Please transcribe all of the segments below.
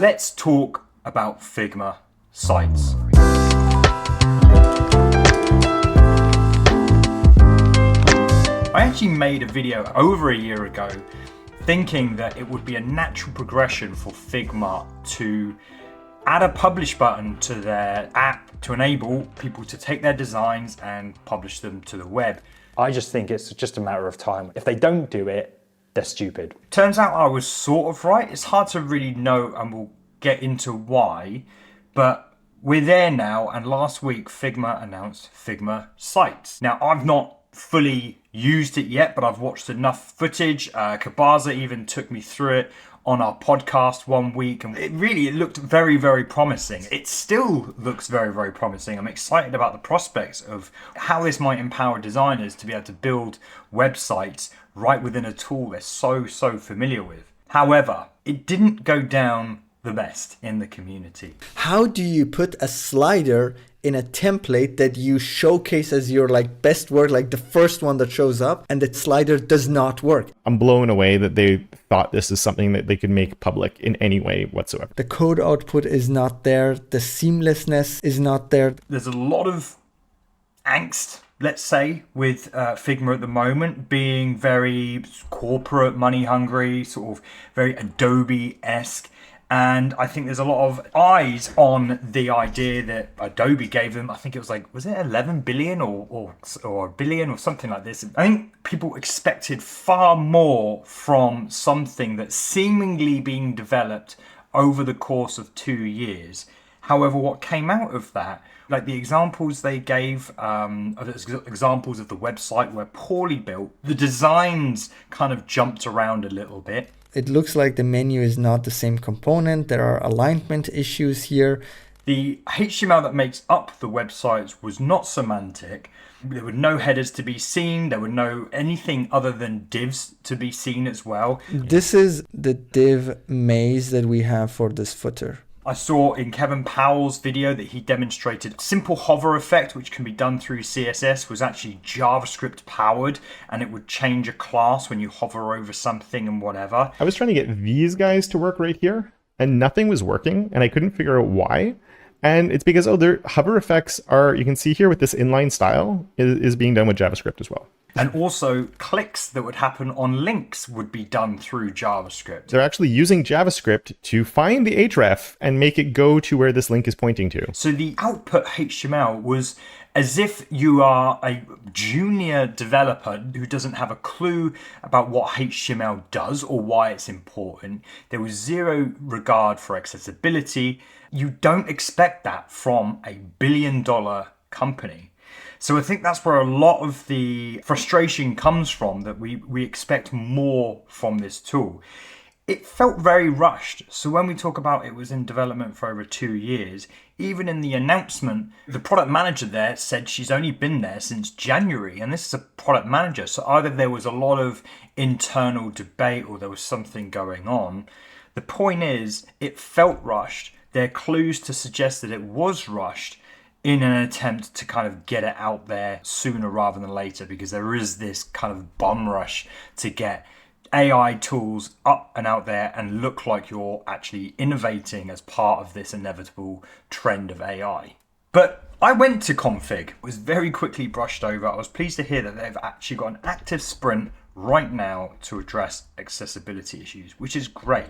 Let's talk about Figma Sites. I actually made a video over a year ago thinking that it would be a natural progression for Figma to add a publish button to their app to enable people to take their designs and publish them to the web. I just think it's just a matter of time. If they don't do it, they're stupid. Turns out I was sort of right. It's hard to really know, and we'll get into why, but we're there now, and last week Figma announced Figma Sites. Now, I've not fully used it yet, but I've watched enough footage. Kabaza even took me through it on our podcast one week, and it looked very, very promising. It still looks very, very promising. I'm excited about the prospects of how this might empower designers to be able to build websites right within a tool they're so familiar with. However, it didn't go down the best in the community. How do you put a slider in a template that you showcase as your best work, like the first one that shows up, and the slider does not work? I'm blown away that they thought this is something that they could make public in any way whatsoever. The code output is not there. The seamlessness is not there. There's a lot of angst, let's say, with Figma at the moment, being very corporate, money hungry, sort of very Adobe-esque. And I think there's a lot of eyes on the idea that Adobe gave them. I think it was was it 11 billion or a billion or something like this? I think people expected far more from something that's seemingly being developed over the course of 2 years. However, what came out of that, like the examples they gave, examples of the website were poorly built. The designs kind of jumped around a little bit. It looks like the menu is not the same component. There are alignment issues here. The HTML that makes up the websites was not semantic. There were no headers to be seen. There were no anything other than divs to be seen as well. This is the div maze that we have for this footer. I saw in Kevin Powell's video that he demonstrated simple hover effect, which can be done through CSS, was actually JavaScript powered, and it would change a class when you hover over something and whatever. I was trying to get these guys to work right here, and nothing was working, and I couldn't figure out why. And it's because, their hover effects are, you can see here with this inline style, is being done with JavaScript as well. And also clicks that would happen on links would be done through JavaScript. They're actually using JavaScript to find the href and make it go to where this link is pointing to. So the output HTML was as if you are a junior developer who doesn't have a clue about what HTML does or why it's important. There was zero regard for accessibility. You don't expect that from a billion-dollar company. So I think that's where a lot of the frustration comes from, that we expect more from this tool. It felt very rushed. So when we talk about it was in development for over 2 years, even in the announcement, the product manager there said she's only been there since January, and this is a product manager. So either there was a lot of internal debate or there was something going on. The point is, it felt rushed. There are clues to suggest that it was rushed in an attempt to kind of get it out there sooner rather than later, because there is this kind of bum rush to get AI tools up and out there and look like you're actually innovating as part of this inevitable trend of AI. But I went to config, it was very quickly brushed over. I was pleased to hear that they've actually got an active sprint right now to address accessibility issues, which is great.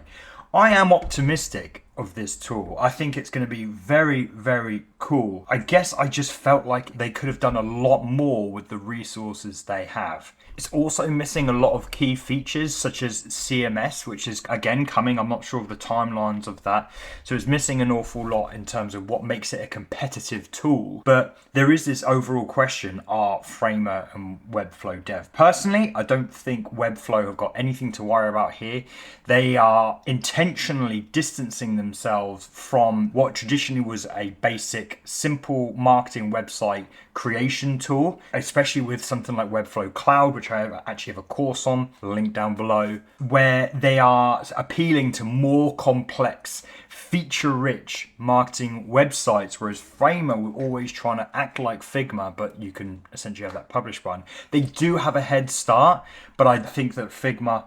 I am optimistic of this tool. I think it's going to be very, very cool. I guess I just felt like they could have done a lot more with the resources they have. It's also missing a lot of key features such as CMS, which is again coming. I'm not sure of the timelines of that. So it's missing an awful lot in terms of what makes it a competitive tool. But there is this overall question, are Framer and Webflow dev? Personally, I don't think Webflow have got anything to worry about here. They are intentionally distancing themselves from what traditionally was a basic, simple marketing website creation tool, especially with something like Webflow Cloud, which I actually have a course on, link down below, where they are appealing to more complex, feature-rich marketing websites, whereas Framer were always trying to act like Figma, but you can essentially have that publish button. They do have a head start, but I think that Figma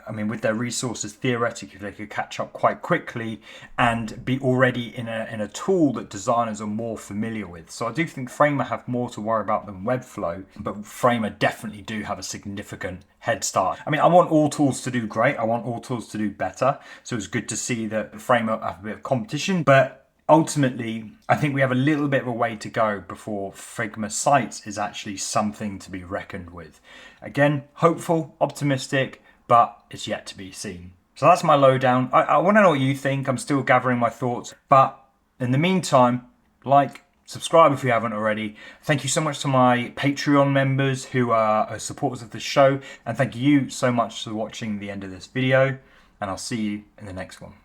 I mean, with their resources, theoretically, they could catch up quite quickly and be already in a tool that designers are more familiar with. So I do think Framer have more to worry about than Webflow, but Framer definitely do have a significant head start. I mean, I want all tools to do great. I want all tools to do better. So it's good to see that Framer have a bit of competition, but ultimately, I think we have a little bit of a way to go before Figma Sites is actually something to be reckoned with. Again, hopeful, optimistic, but it's yet to be seen. So that's my lowdown. I want to know what you think. I'm still gathering my thoughts. But in the meantime, like, subscribe if you haven't already. Thank you so much to my Patreon members who are supporters of the show. And thank you so much for watching the end of this video. And I'll see you in the next one.